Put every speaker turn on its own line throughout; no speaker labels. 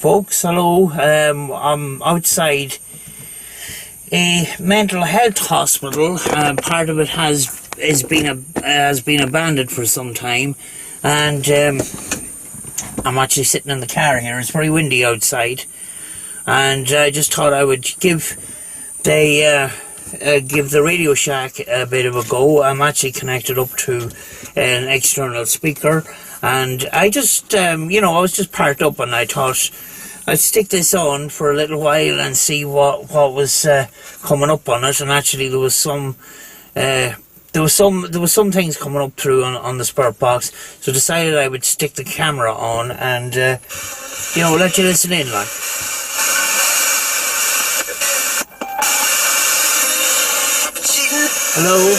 Folks, hello. I'm outside a mental health hospital. Part of it has been abandoned for some time, and I'm actually sitting in the car here. It's very windy outside, and I just thought I would give the Radio Shack a bit of a go. I'm actually connected up to an external speaker, and I just I was just parked up, and I thought I'd stick this on for a little while and see what was coming up on it. And actually there was some things coming up through on the spirit box, so decided I would stick the camera on and let you listen in, like. Hello?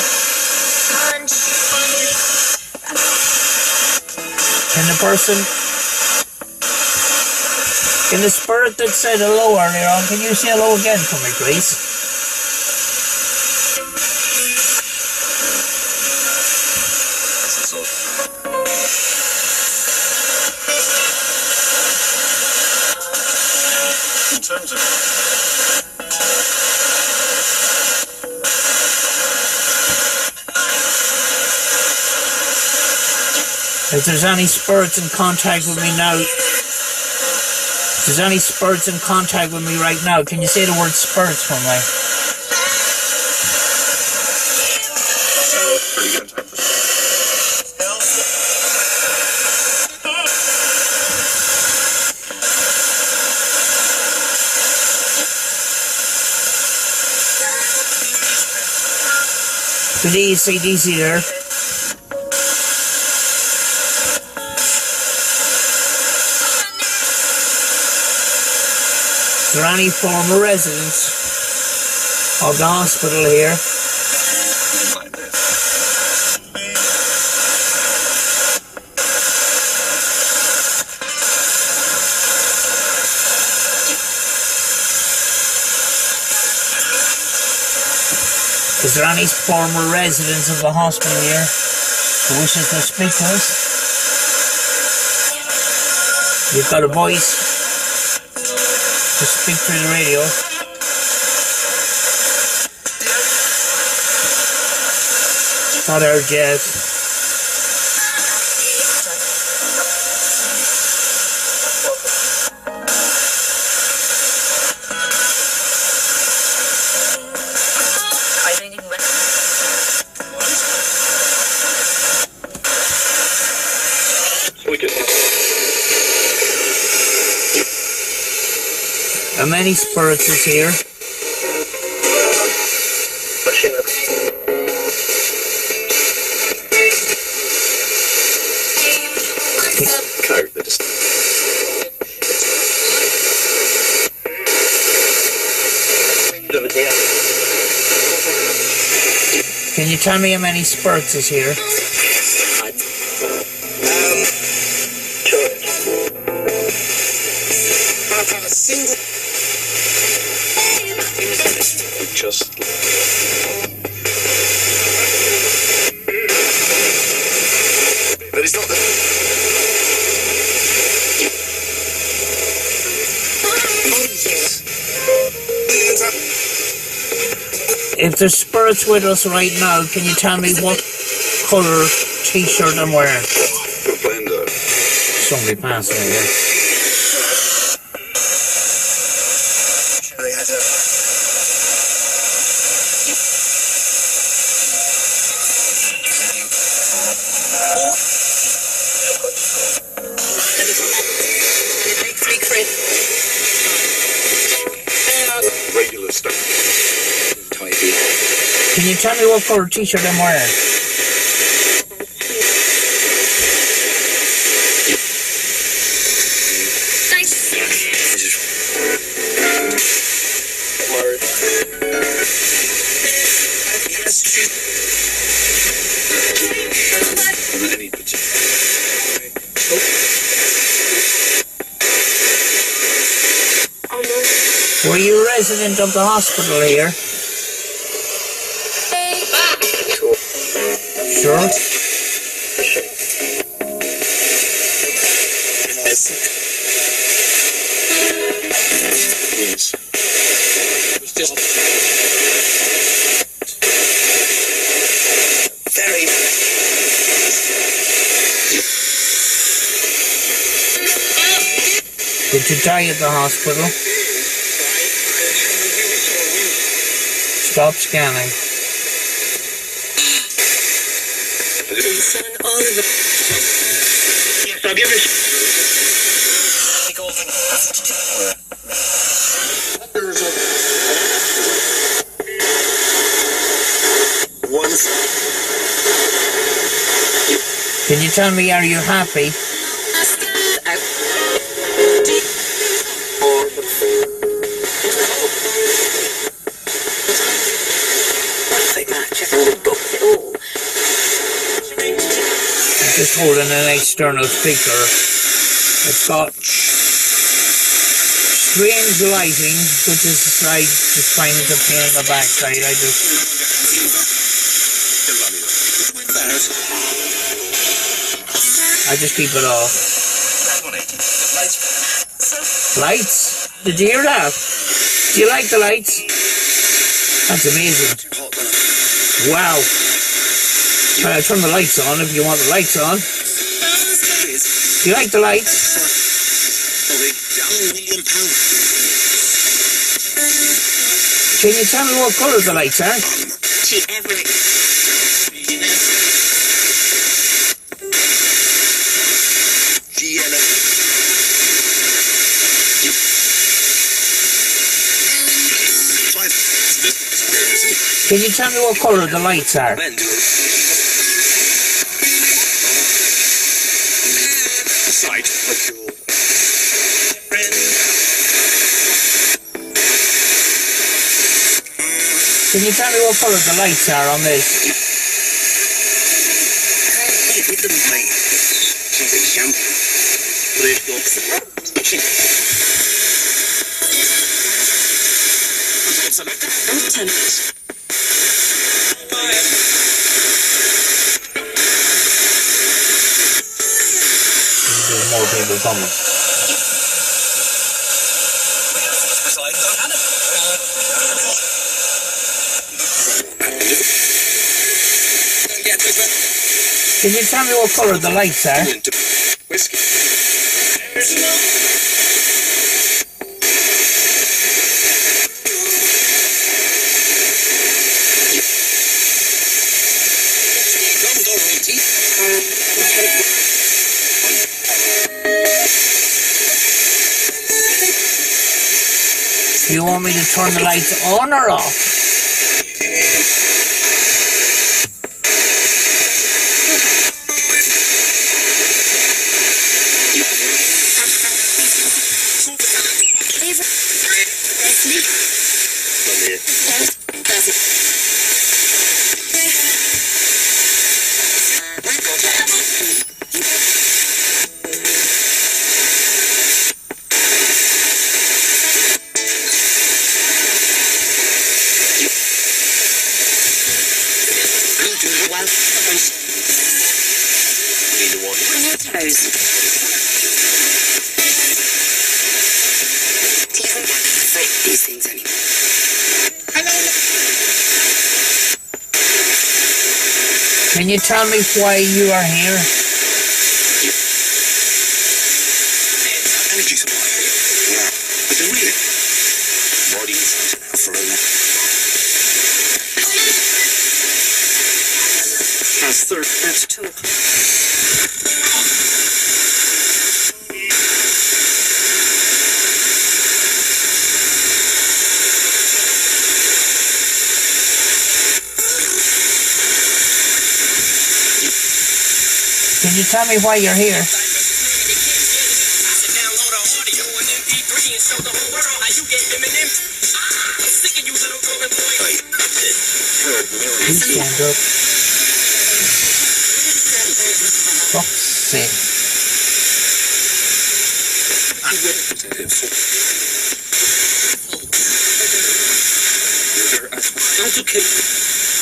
Can the spirit that said hello earlier on, can you say hello again for me, please?
In terms of
if there's any spirits in contact with me now, right now, can you say the word spirits for me? Good easy there. Is there any former residents of the hospital here? Is there any former residents of the hospital here who wishes to speak to us? You've got a voice. Just speak through the radio. Not our jazz. How many spirits is here? Can you tell me how many spirits is here?
just but it's not the
If there's spirits with us right now, can you tell me what colour t-shirt I'm wearing? Somebody passed me here.
regular stuff.
Can you tell me what colour t-shirt I'm wearing? Were you a resident of the hospital here? Sure.
is. Still. Very.
Did you die at the hospital? Stop scanning.
Yes, I'll give it.
Can you tell me, are you happy? I'm just holding an external speaker. It's got strange lighting, which is, I just find it a pain in the backside. I just keep it off. Lights? Did you hear that? Do you like the lights? That's amazing. Wow. I'll turn the lights on if you want the lights on. Do you like the lights? Can you tell me what colour the lights are? Can you tell me what colour the lights are? Can you tell me what colour the lights are on this? There's more people coming. Can you tell me what colour the lights are? Do you want me to turn the lights on or off?
These things anymore.
Can you tell me why you are here?
Energy supply. Yeah. But the real body is now for a That's third. That's 2 o'clock.
Can you tell me why you're here? Please stand up. Fuck's sake.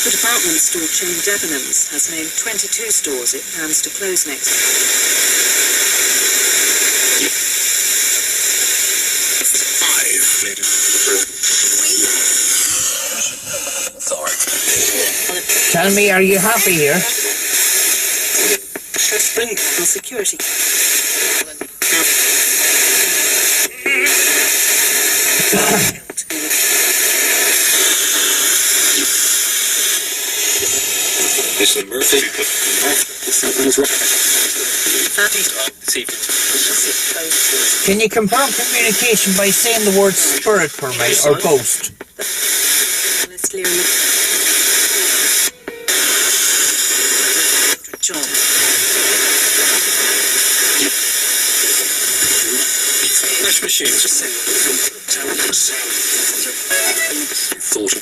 The department store chain Debenhams has named 22 stores it plans to close next year.
5.
Tell me, are you happy here?
Security.
Mr. Murphy. Something's wrong.
Can you confirm communication by saying the word spirit for me, or ghost?
John.
Flash machines. Thought of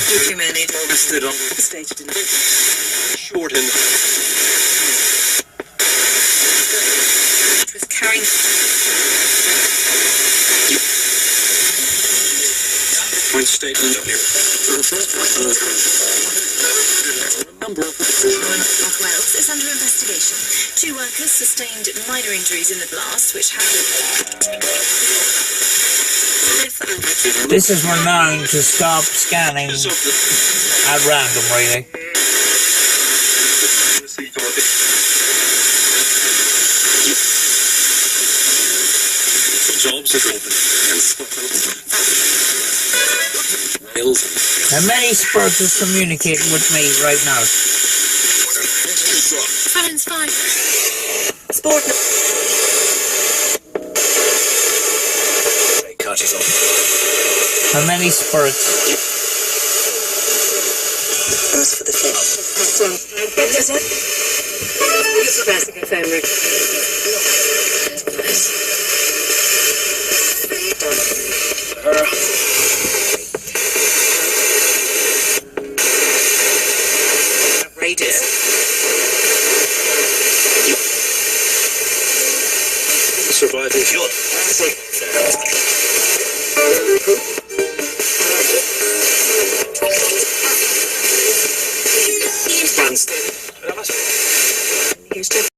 Documented.
Stood on.
Stated in
Shorten.
with carrying.
Point statement up here. Number of
Wales is under investigation. 2 workers sustained minor injuries in the blast, which happened.
This is renowned to stop scanning at random, really.
jobs are open. Rails.
How many spirits is communicating with me right now?
Fallon's fine. Sport.
Catches on.
How many spirits?
Goes for the flip. This is basic and family. Radius.
Surviving shot.
Here's to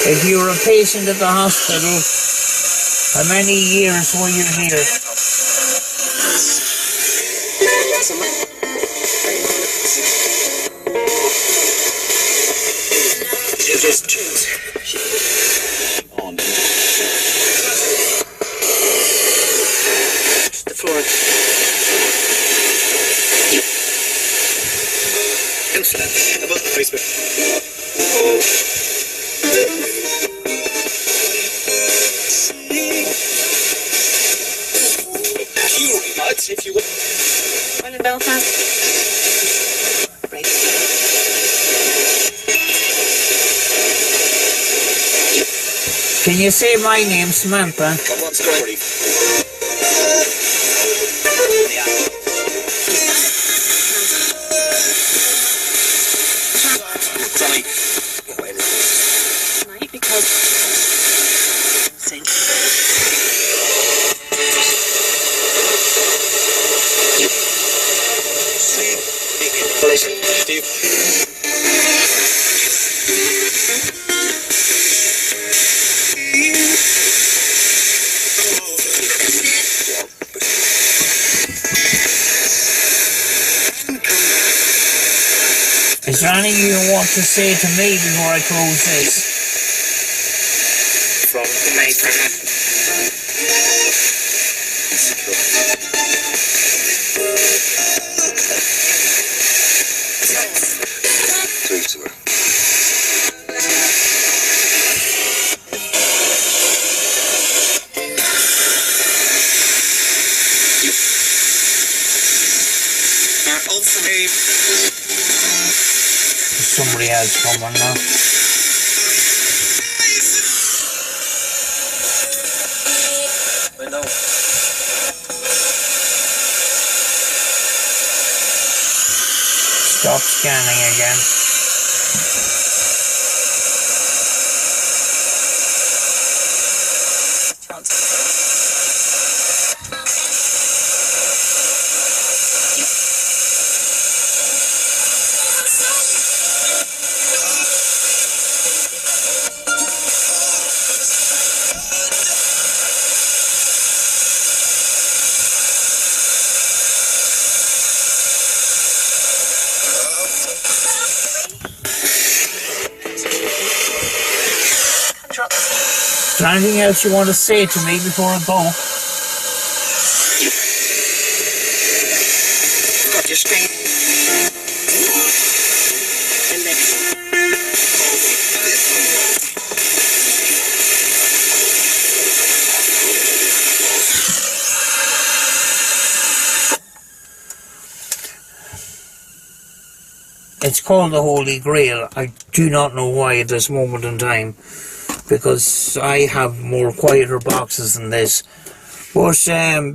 If you were a patient at the hospital, how many years were you here?
Just on
the floor.
Incident about the Facebook. If you would.
One in Belfast. Right.
Can you say my name, Samantha?
What's going
Tonight because sink.
Is there anything you want to say to me before I close this?
from the main through to her.
Somebody else coming now.
I know.
Stop scanning again. there anything else you want to say to me before I go?
Got your strength. And then
it's called the Holy Grail. I do not know why at this moment in time, because I have more quieter boxes than this. But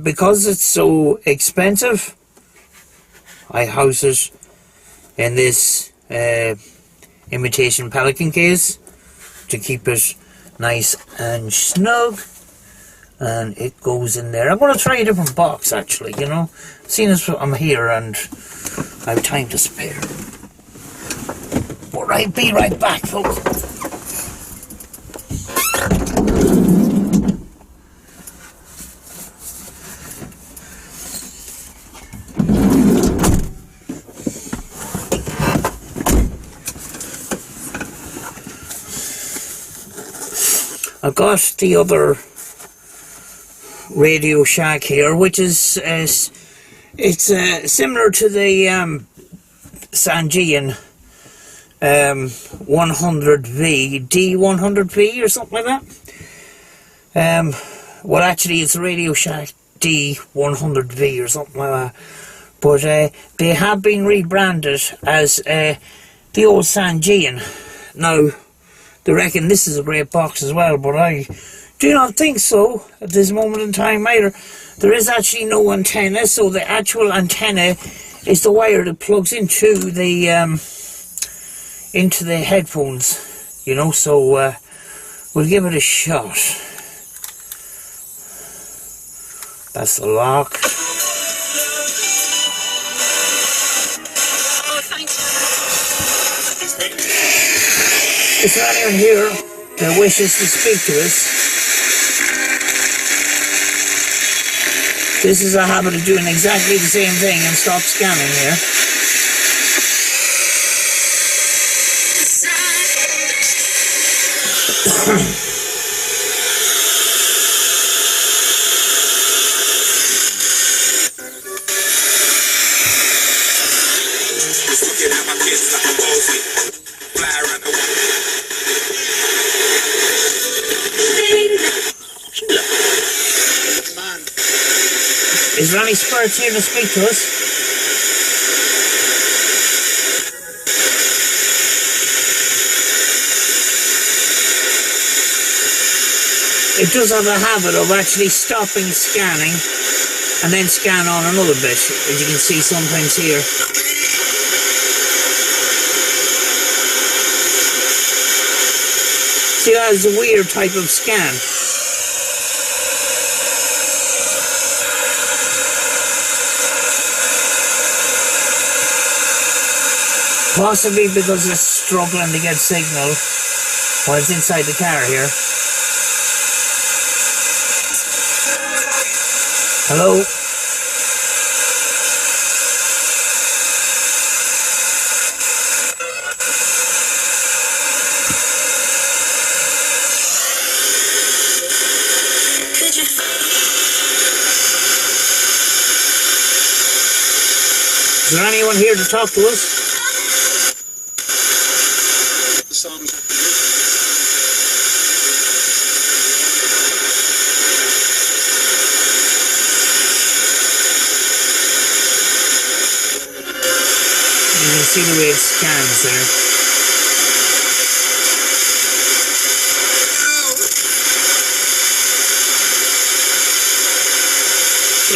because it's so expensive, I house it in this imitation pelican case to keep it nice and snug, and it goes in there. I'm going to try a different box actually, you know, seeing as I'm here and I have time to spare. But I'll be right back, folks. I've got the other Radio Shack here, which is it's similar to the Sangean 100V, D100V or something like that. Well, actually, it's Radio Shack D100V or something like that. But they have been rebranded as the old Sangean. Now, they reckon this is a great box as well, but I do not think so at this moment in time either. There is actually no antenna, so the actual antenna is the wire that plugs into the headphones, you know, so we'll give it a shot. That's the lock. Is there anyone here that wishes to speak to us? This is a habit of doing exactly the same thing and stop scanning here. Is there any spirits here to speak to us? It does have a habit of actually stopping scanning and then scan on another bit, as you can see sometimes here. See, that is a weird type of scan. Possibly because it's struggling to get signal while it's inside the car here. Hello? Is there anyone here to talk to us? See the way it scans there.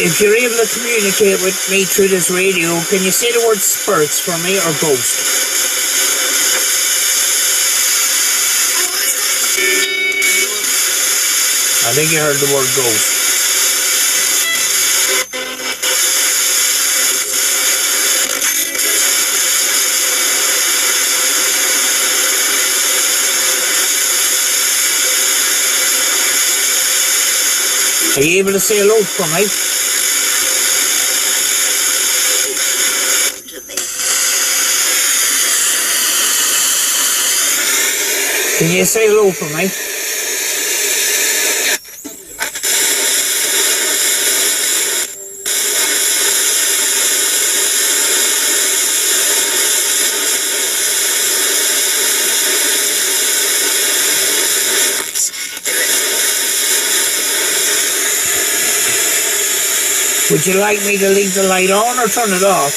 If you're able to communicate with me through this radio, can you say the word spirits for me, or ghost? I think you heard the word ghost. Are you able to say hello for me? Can you say hello for me? Would you like me to leave the light on or turn it off?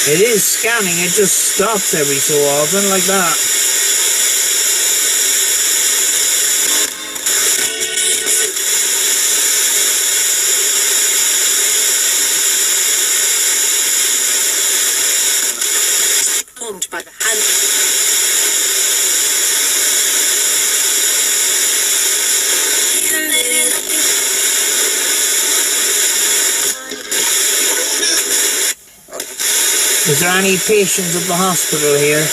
It is scanning, it just stops every so often like that.
Formed by the hand.
Is there any patients at the hospital here?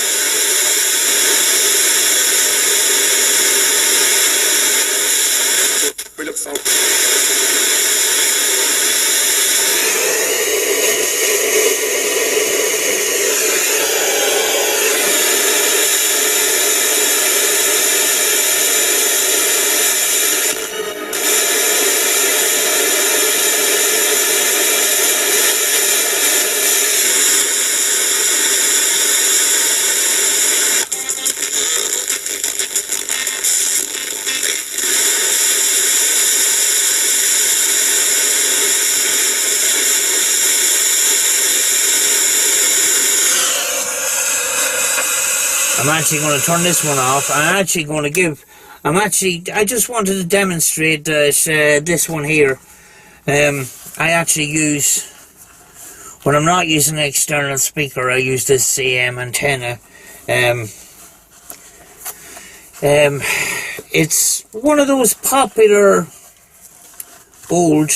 We look for.
I'm actually going to turn this one off. I just wanted to demonstrate that this one here, I actually use, when I'm not using an external speaker, I use this AM antenna. It's one of those popular old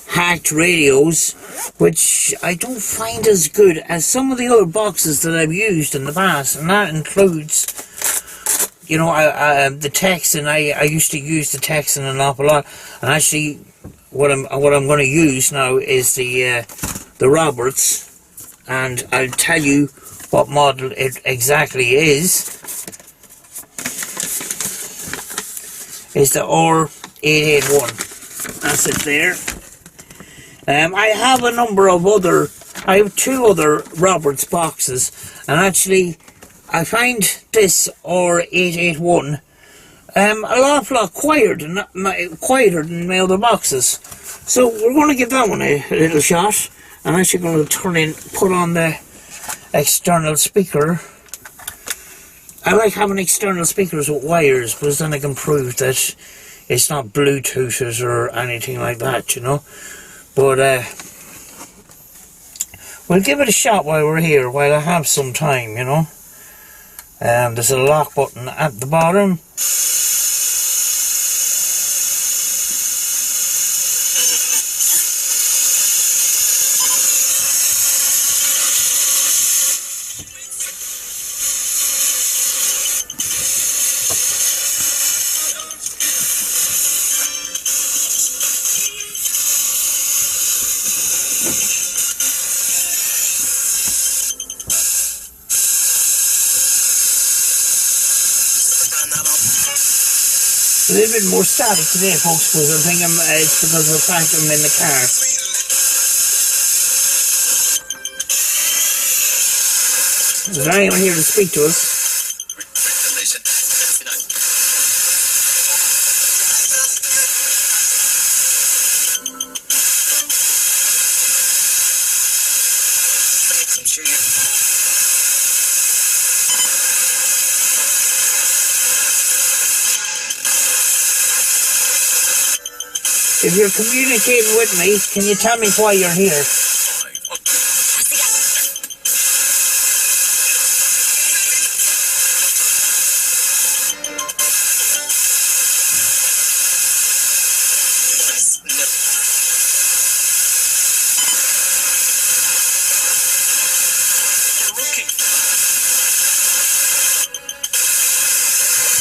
hacked radios, which I don't find as good as some of the other boxes that I've used in the past, and that includes, you know, the Texan. I used to use the Texan an awful lot, and actually, what I'm going to use now is the Roberts, and I'll tell you what model it exactly is. Is the R881. That's it there. I have a number of other, I have two other Roberts boxes, and actually I find this R881 a lot quieter than my other boxes. So we're going to give that one a little shot. I'm actually going to put on the external speaker. I like having external speakers with wires, because then I can prove that it's not Bluetooth or anything like that, you know. But we'll give it a shot while we're here, while I have some time, you know. There's a lock button at the bottom. A little bit more static today, folks, because I think it's because of the fact I'm in the car. Is there anyone here to speak to us? If you're communicating with me, can you tell me why you're here?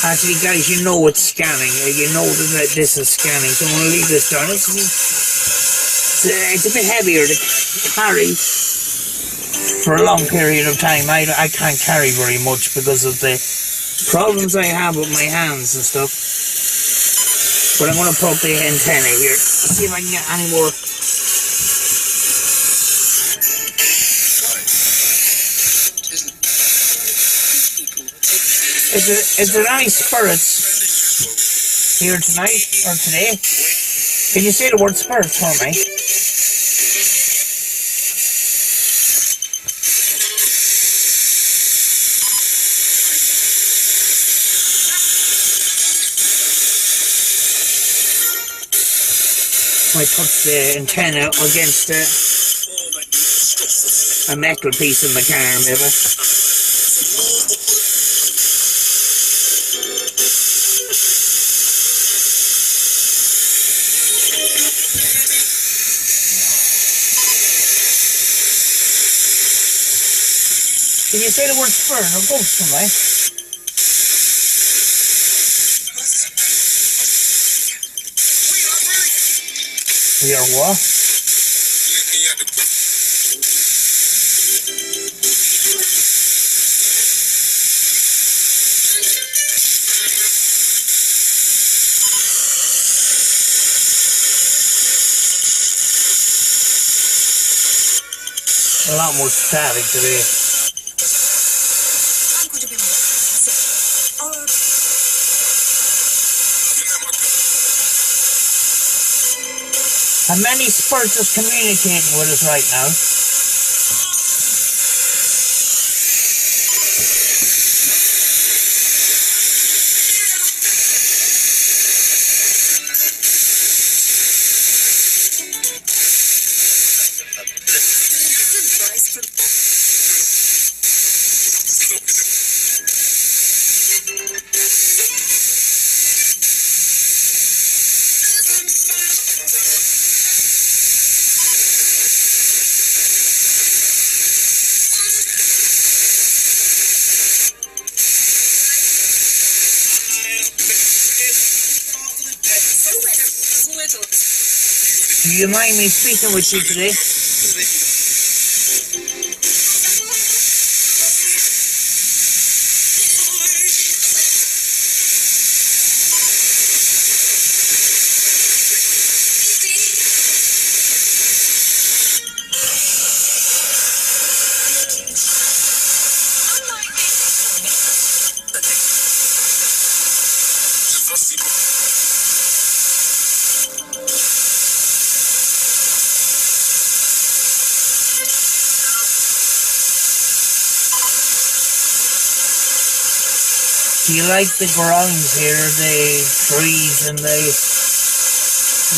Actually, guys, you know it's scanning. You know that this is scanning, so I'm going to leave this down. It's a bit heavier to carry for a long period of time. I can't carry very much because of the problems I have with my hands and stuff. But I'm going to put the antenna here. See if I can get any more Is there any spirits here tonight or today? Can you say the word spirits for me? I touch the antenna against a metal piece in the car, maybe. Can you say the word spirit or ghost for me? We are what? A lot more static today. And many spirits is communicating with us right now. Do you mind me speaking with you today? Do you like the grounds here, the trees and the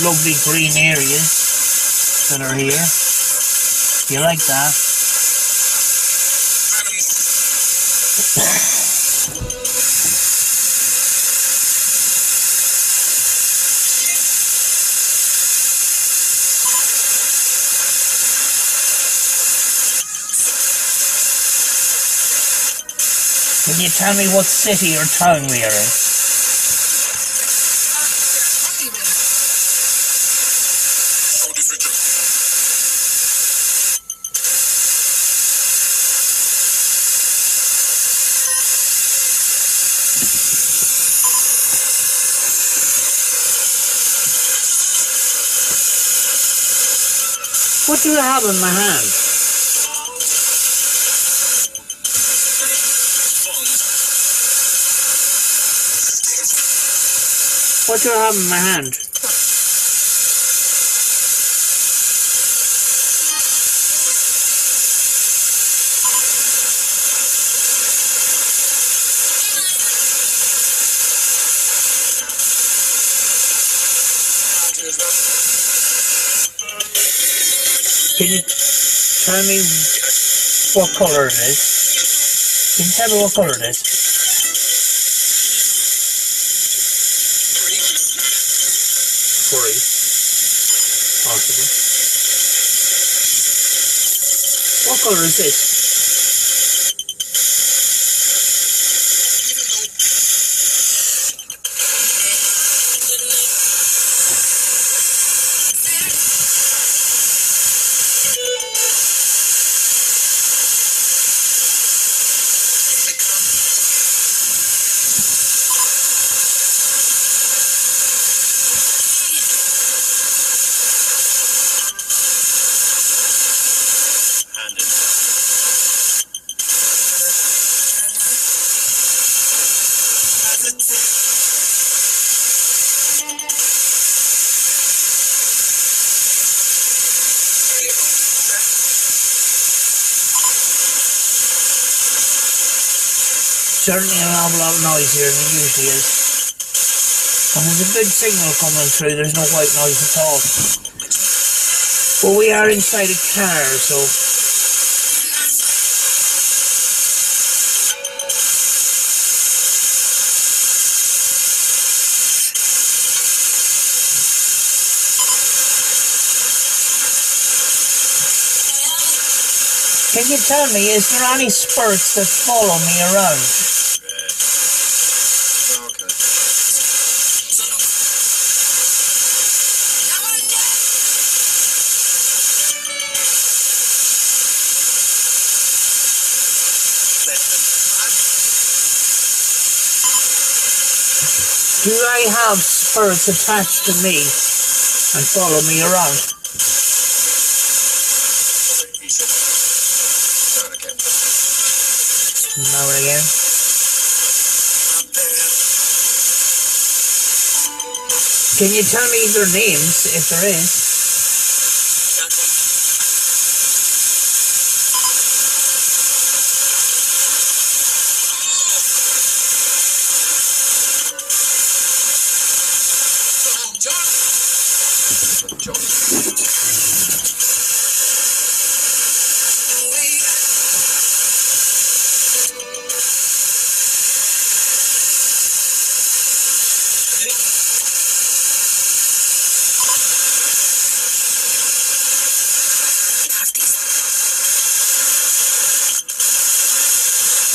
lovely green areas that are here? Do you like that? Can you tell me what city or town we are in? What do I have in my hand? What do I have in my hand? Can you tell me what colour it is? Can you tell me what colour it is? Furry. Possible. What colour is this? certainly an awful lot of noisier than it usually is. When there's a good signal coming through, there's no white noise at all. But we are inside a car, so... Can you tell me, is there any spirits that follow me around?
Okay.
Do I have spirits attached to me and follow me around? Now and again. Can you tell me their names, if there is?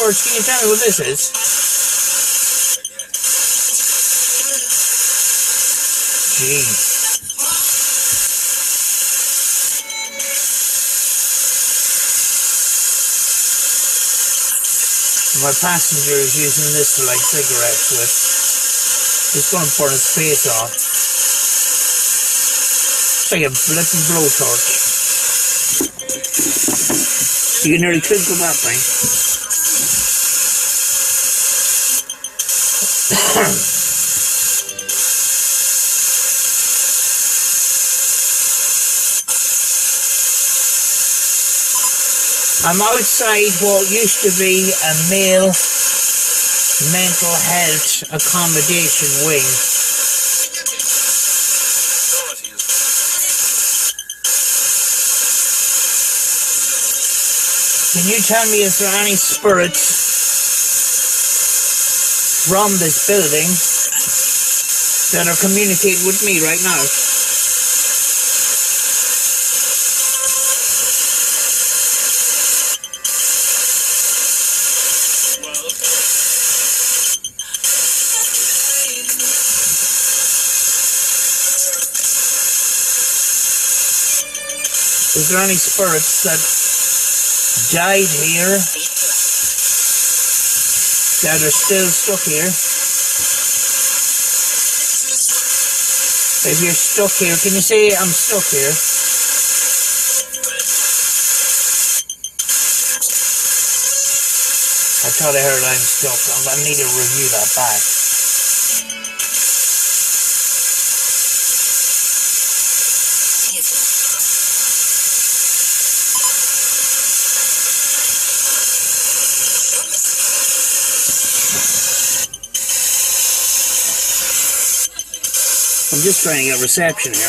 First, can you tell me what this is? Jeez. My passenger is using this to light cigarettes with. He's going to burn his face off. It's like a little blowtorch. You can nearly twinkle that thing. I'm outside what used to be a male mental health accommodation wing. Can you tell me, is there any spirits from this building that are communicating with me right now? Is there any spirits that died here that are still stuck here? If you're stuck here, can you say I'm stuck here? I thought I heard I'm stuck. I need to review that back. I'm just trying to get reception here.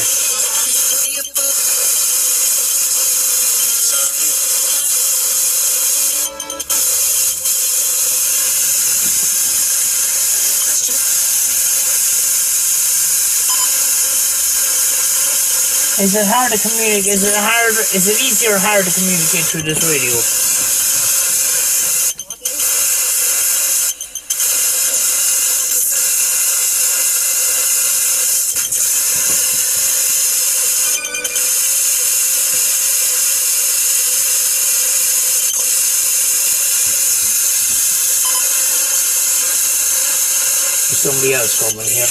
Is it hard to communicate? Is it easier or hard to communicate through this radio? There's somebody else coming here.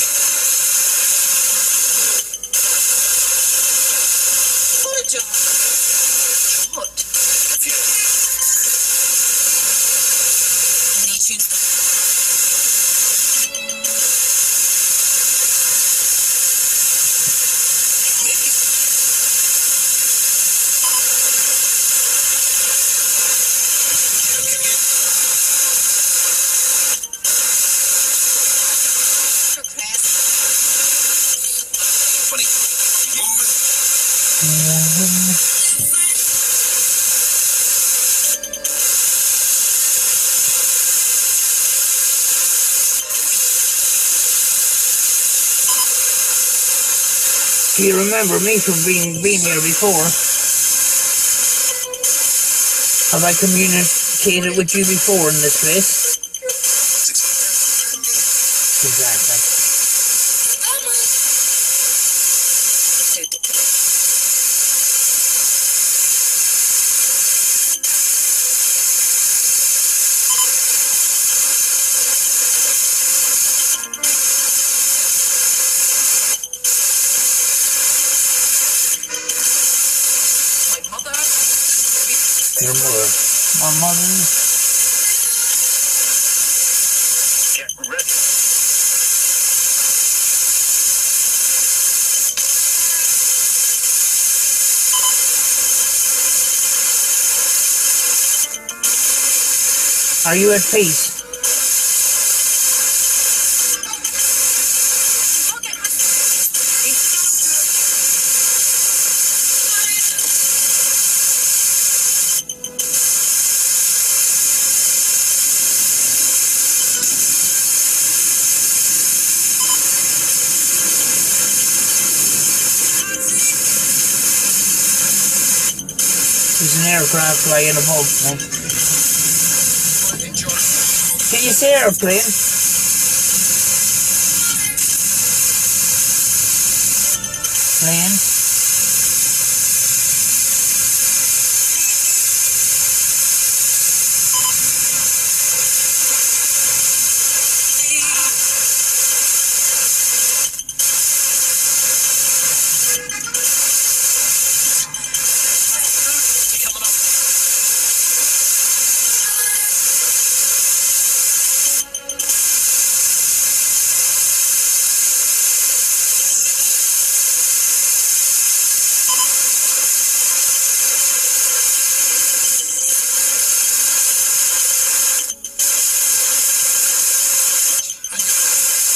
Do you remember me from being here before? Have I communicated with you before in this place? Exactly. Your mother. My mother.
Get ready.
Are you at peace? There's an aircraft flying above me. Can you see airplane? Plane.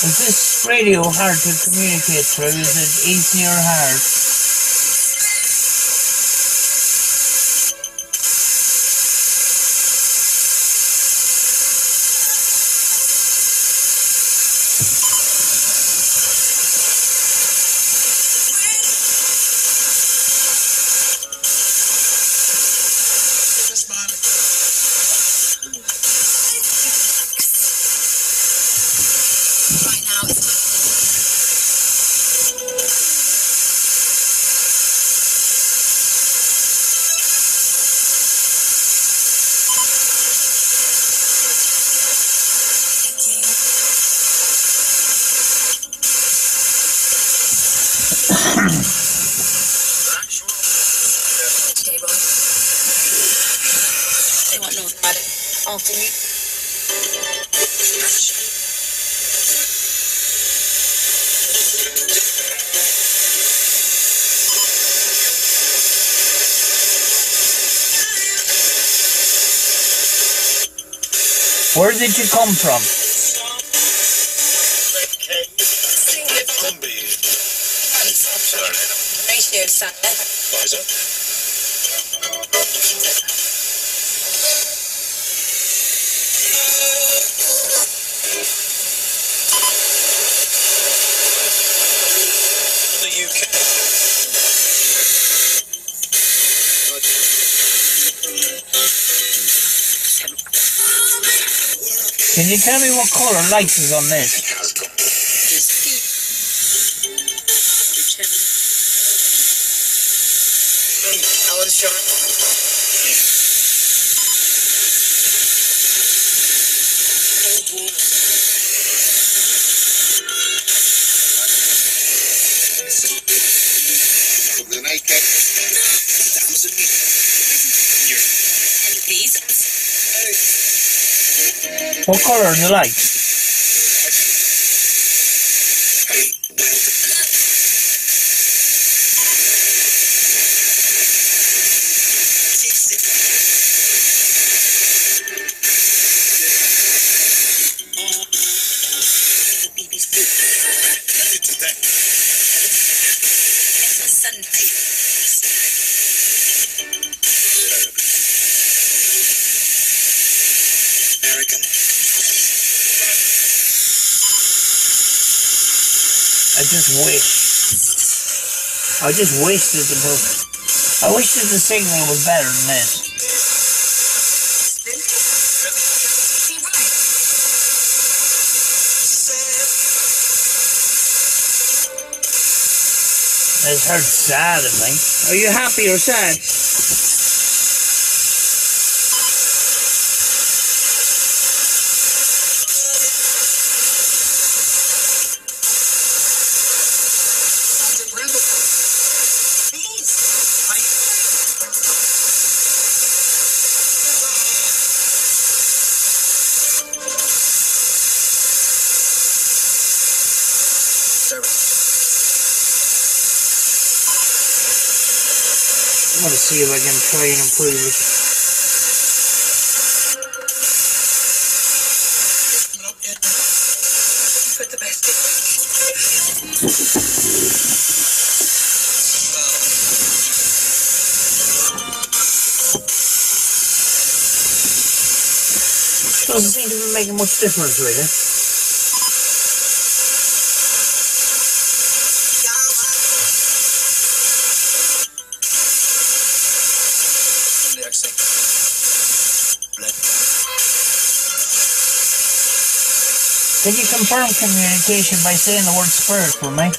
Is this radio hard to communicate through? Is it easy or hard?
They want to know about it. After me.
Where did you come from?
Radio Sunday.
Can you tell me what colour lights is on this?
I wasn't sure.
What colour are the lights? I just wish that the signal was better than this. It's heard sad of me. Are you happy or sad? I want to see if I can try and improve it.
Put the best
Doesn't seem to be making much difference, really. Can you confirm communication by saying the word spirit for me?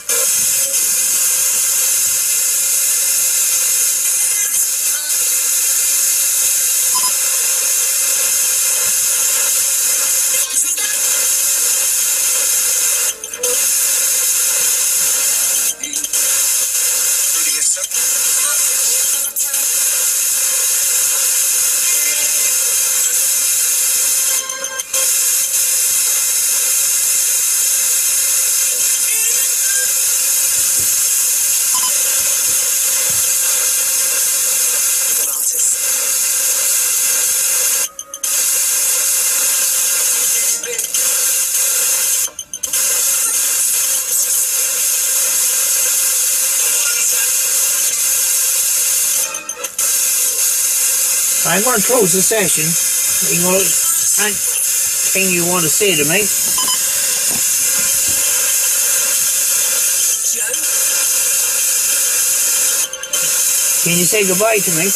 I'm going to close the session. Anything you want to say to me? Can you say goodbye to me?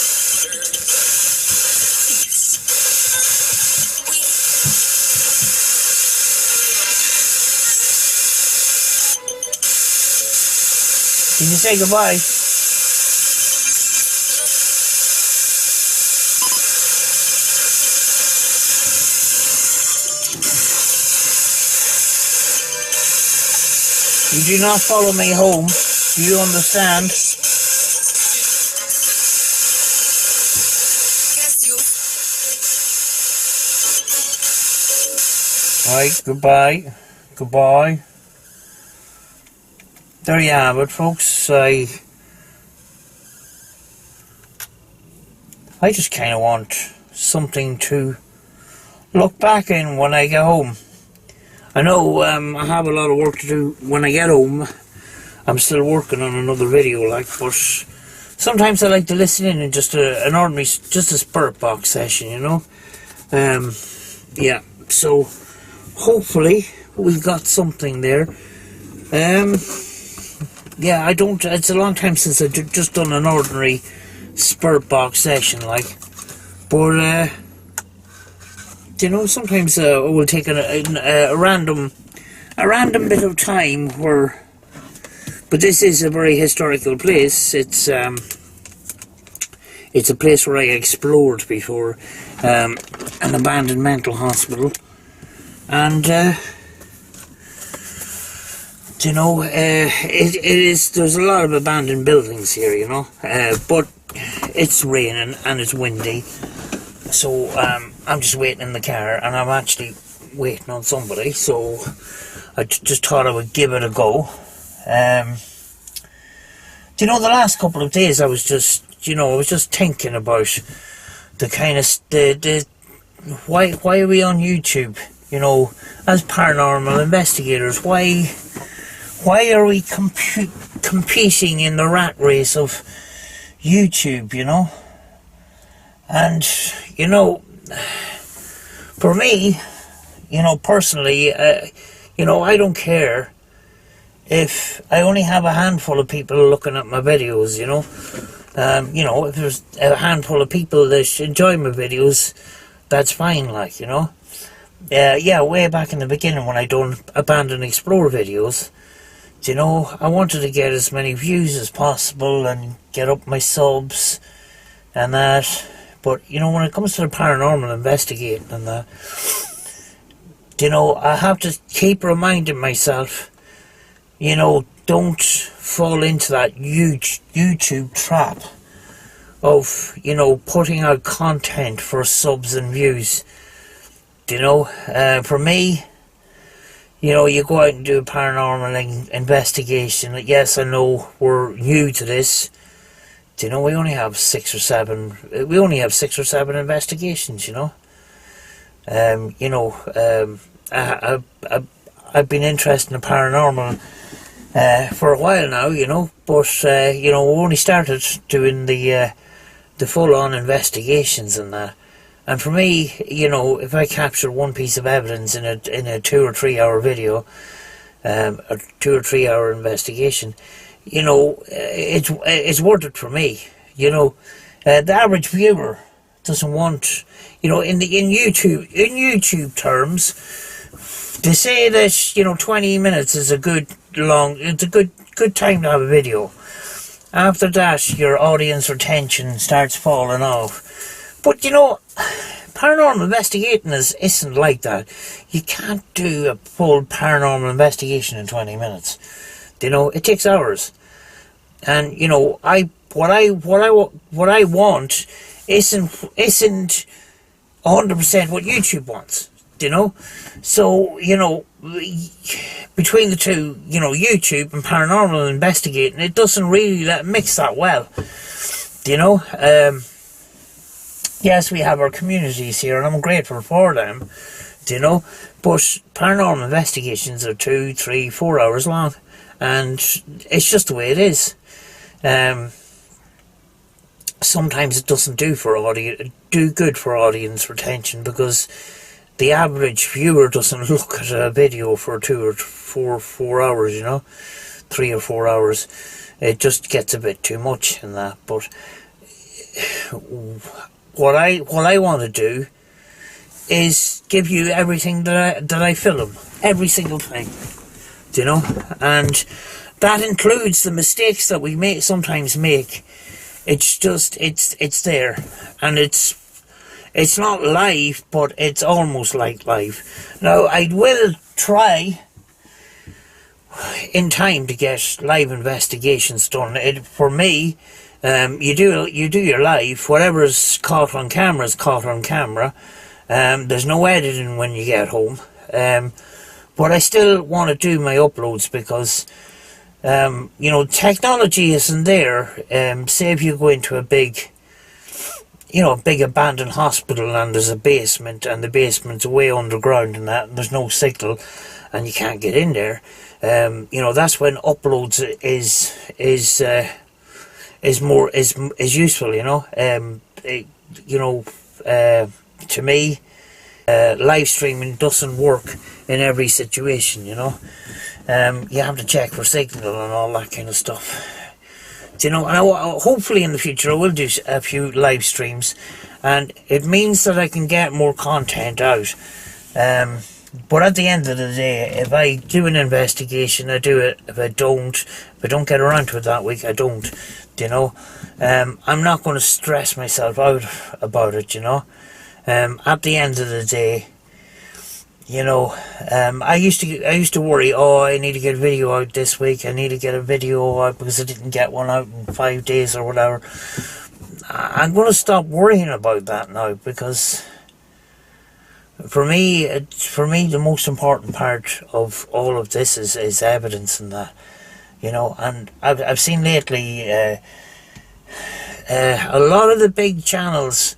Can you say goodbye? You do not follow me home. Do you understand? Right, goodbye. Goodbye. There you have it, folks. I just kind of want something to look back in when I get home. I know I have a lot of work to do when I get home. I'm still working on another video, but sometimes I like to listen in and just an ordinary, just a spirit box session, you know. Yeah. So hopefully we got something there. Yeah, it's a long time since I've just done an ordinary spirit box session, but you know, sometimes it will take a random bit of time but this is a very historical place. It's a place where I explored before, an abandoned mental hospital, and you know, there's a lot of abandoned buildings here, you know, but it's raining and it's windy. So I'm just waiting in the car, and I'm actually waiting on somebody, so I just thought I would give it a go. Do you know, the last couple of days I was just thinking about the kind of why are we on YouTube, you know, as paranormal investigators? Why are we competing in the rat race of YouTube, you know? And, you know, for me, you know, personally, you know, I don't care if I only have a handful of people looking at my videos, you know, if there's a handful of people that enjoy my videos, that's fine, like, you know. Yeah, way back in the beginning when I done Abandon Explore videos, you know, I wanted to get as many views as possible and get up my subs and that. But, you know, when it comes to the paranormal investigating and that, you know, I have to keep reminding myself, you know, don't fall into that huge YouTube trap of, you know, putting out content for subs and views. You know, for me, you know, you go out and do a paranormal investigation. Yes, I know we're new to this. You know, we only have 6 or 7. We only have 6 or 7 investigations. You know, I've been interested in the paranormal for a while now. You know, but you know, we only started doing the full-on investigations and that. And for me, you know, if I capture one piece of evidence in a 2 or 3 hour video, a 2 or 3 hour investigation, you know, it's worth it for me. You know, the average viewer doesn't want, you know, in YouTube terms, they say that, you know, 20 minutes is it's a good time to have a video. After that, your audience retention starts falling off. But, you know, paranormal investigating isn't like that. You can't do a full paranormal investigation in 20 minutes. You know, it takes hours. And, you know, what I want isn't 100% what YouTube wants. You know? So, you know, between the two, you know, YouTube and paranormal investigating, it doesn't really mix that well. You know? Yes, we have our communities here, and I'm grateful for them, you know, but paranormal investigations are 2, 3, 4 hours long, and it's just the way it is. Sometimes it doesn't do good for audience retention, because the average viewer doesn't look at a video for 2 or 4 hours, you know, 3 or 4 hours. It just gets a bit too much in that, but what I want to do is give you everything that I film, every single thing, you know, and that includes the mistakes that we sometimes make. It's just it's there, and it's not live, but it's almost like live. Now, I will try in time to get live investigations done. For me, you do your live. Whatever's caught on camera is caught on camera. There's no editing when you get home. But I still want to do my uploads because, you know, technology isn't there. Say if you go into a big abandoned hospital and there's a basement, and the basement's way underground and that, and there's no signal and you can't get in there. You know, that's when uploads is useful, you know. To me, live streaming doesn't work in every situation, you know. You have to check for signal and all that kind of stuff. You know, and hopefully in the future I will do a few live streams, and it means that I can get more content out. But at the end of the day, if I do an investigation, I do it. If I don't get around to it that week, I don't. You know, I'm not going to stress myself out about it. You know, at the end of the day, you know, I used to worry. Oh, I need to get a video out this week. I need to get a video out because I didn't get one out in 5 days or whatever. I'm going to stop worrying about that now, because for me, the most important part of all of this is evidence and that, you know. And I've seen lately a lot of the big channels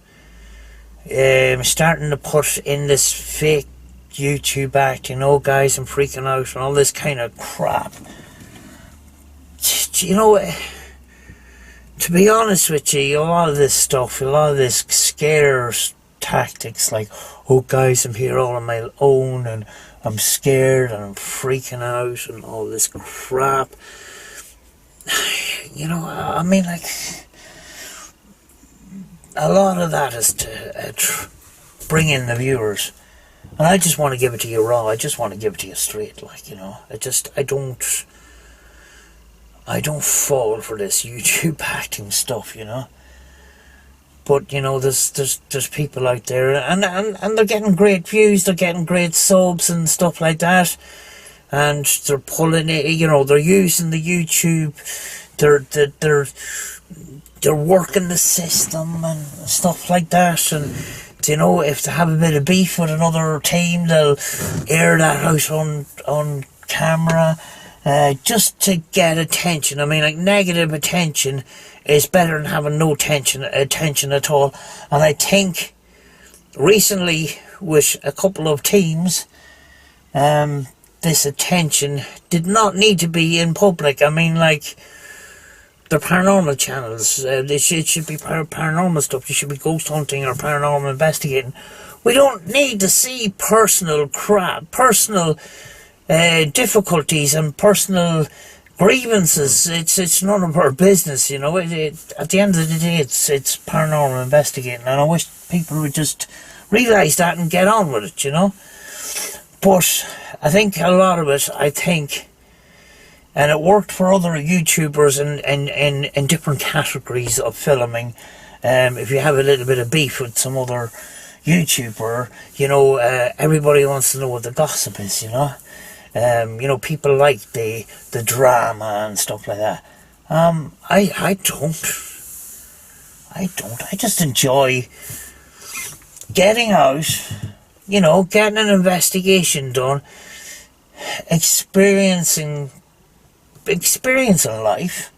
starting to put in this fake YouTube act, you know, guys, I'm freaking out and all this kind of crap. You know, to be honest with you, a lot of this scare tactics, like, oh guys, I'm here all on my own, and I'm scared and I'm freaking out and all this crap. You know, I mean, like, a lot of that is to bring in the viewers. And I just want to give it to you raw. I just want to give it to you straight, like, you know. I don't fall for this YouTube acting stuff, you know. But, you know, there's people out there, and they're getting great views, they're getting great subs and stuff like that. And they're pulling it, you know, they're using the YouTube, they're working the system and stuff like that. And, you know, if they have a bit of beef with another team, they'll air that out on camera, just to get attention. I mean, like, negative attention is better than having no attention at all. And I think recently with a couple of teams, this attention did not need to be in public. I mean, like, the paranormal channels, it should be paranormal stuff. You should be ghost hunting or paranormal investigating. We don't need to see personal crap, personal difficulties and personal grievances. It's none of our business, you know. At the end of the day, it's paranormal investigating, and I wish people would just realise that and get on with it, you know. But I think a lot of it, and it worked for other YouTubers in different categories of filming. If you have a little bit of beef with some other YouTuber, you know, everybody wants to know what the gossip is, you know. You know, people like the drama and stuff like that. I don't. I just enjoy getting out, you know, getting an investigation done, experiencing life,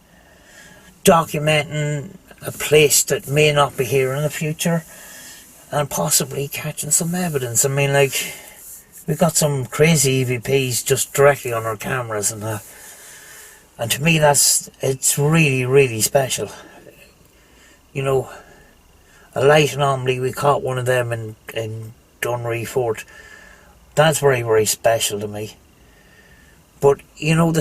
documenting a place that may not be here in the future, and possibly catching some evidence. I mean, like, we've got some crazy EVPs just directly on our cameras and that. And to me, it's really, really special. You know, a light anomaly, we caught one of them in Dunree Fort. That's very, very special to me. But, you know, the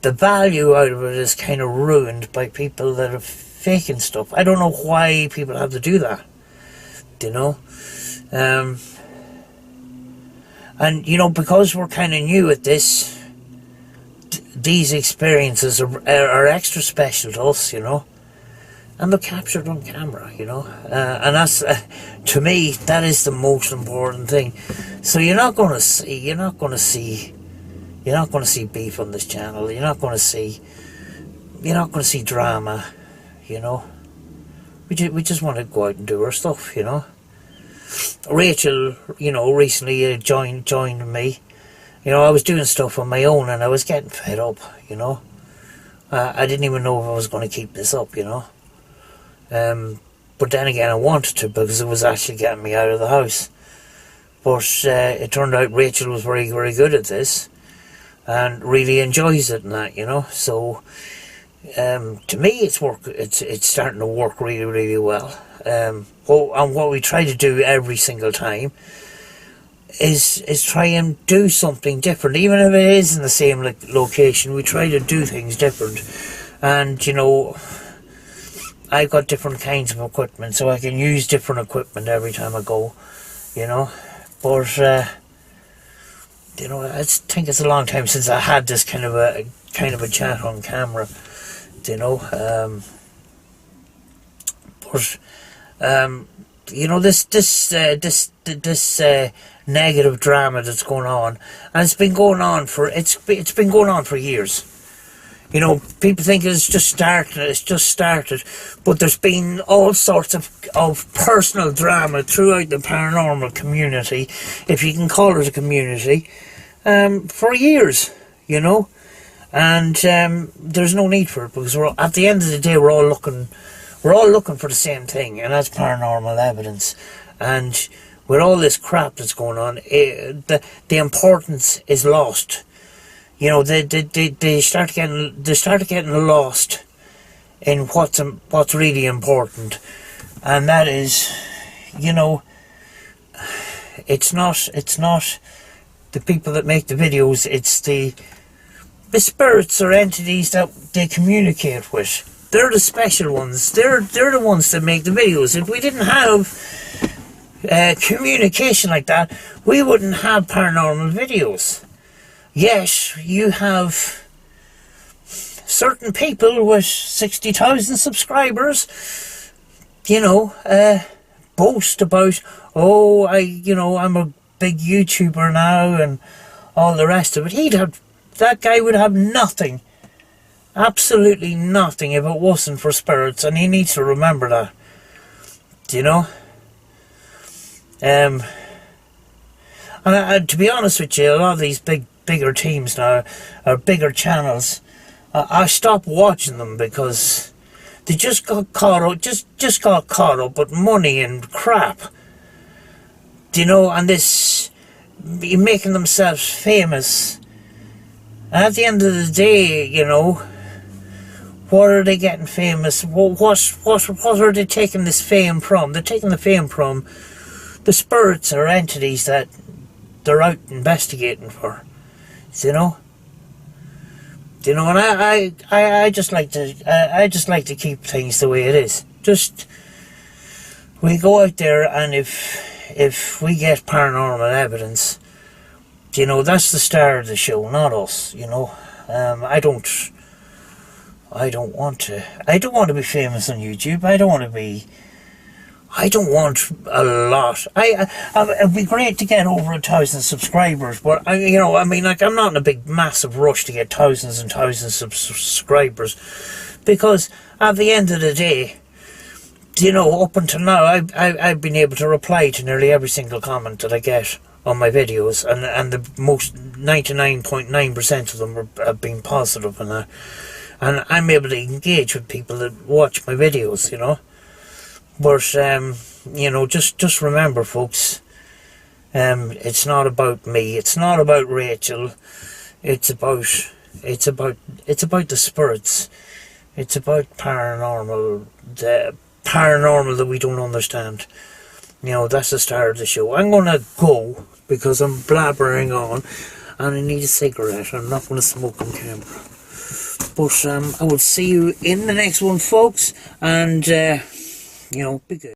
value out of it is kind of ruined by people that are faking stuff. I don't know why people have to do that, you know. And, you know, because we're kind of new at this, these experiences are extra special to us, you know. And they're captured on camera, you know. And that's, to me, that is the most important thing. So you're not going to see beef on this channel. You're not going to see drama, you know. We just want to go out and do our stuff, you know. Rachel, you know, recently joined me. You know, I was doing stuff on my own and I was getting fed up, you know. I didn't even know if I was going to keep this up, you know. But then again, I wanted to, because it was actually getting me out of the house. But it turned out Rachel was very, very good at this and really enjoys it and that, you know. So to me, it's starting to work really, really well. And what we try to do every single time is try and do something different. Even if it is in the same location, we try to do things different. And, you know, I've got different kinds of equipment, so I can use different equipment every time I go, you know. But, you know, I think it's a long time since I had this kind of a chat on camera, you know. You know, this negative drama that's going on, and it's been going on for years. You know, people think it's just started, but there's been all sorts of personal drama throughout the paranormal community, if you can call it a community, for years, you know. And there's no need for it, because at the end of the day, we're all looking for the same thing, and that's paranormal evidence. And with all this crap that's going on, the importance is lost. You know, they start getting lost in what's really important, and that is, you know, it's not the people that make the videos, it's the spirits or entities that they communicate with. They're the special ones. They're the ones that make the videos. If we didn't have communication like that, we wouldn't have paranormal videos. Yes, you have certain people with 60,000 subscribers, you know, boast about, oh, I'm a big YouTuber now and all the rest of it. That guy would have nothing, absolutely nothing, if it wasn't for spirits, and he needs to remember that. You know? And to be honest with you, a lot of these bigger teams now, or bigger channels, I stopped watching them because they just got caught up, just got caught up with money and crap. You know, and this making themselves famous. And at the end of the day, you know, what are they getting famous? What are they taking this fame from? They're taking the fame from the spirits or entities that they're out investigating for. You know? You know, and I just like to keep things the way it is. Just, we go out there, and if we get paranormal evidence, you know, that's the star of the show, not us. You know, I don't want to be famous on YouTube. I don't want a lot. It'd be great to get over 1,000 subscribers, but I'm not in a big massive rush to get thousands and thousands of subscribers, because at the end of the day, you know, up until now, I've been able to reply to nearly every single comment that I get on my videos, and the most 99.9% of them have been positive, and I'm able to engage with people that watch my videos, you know. But you know, just remember, folks, it's not about me, it's not about Rachel, it's about the spirits, it's about the paranormal that we don't understand. You know, that's the start of the show. I'm gonna go because I'm blabbering on and I need a cigarette. I'm not gonna smoke on camera. But I will see you in the next one, folks, and you know, be good.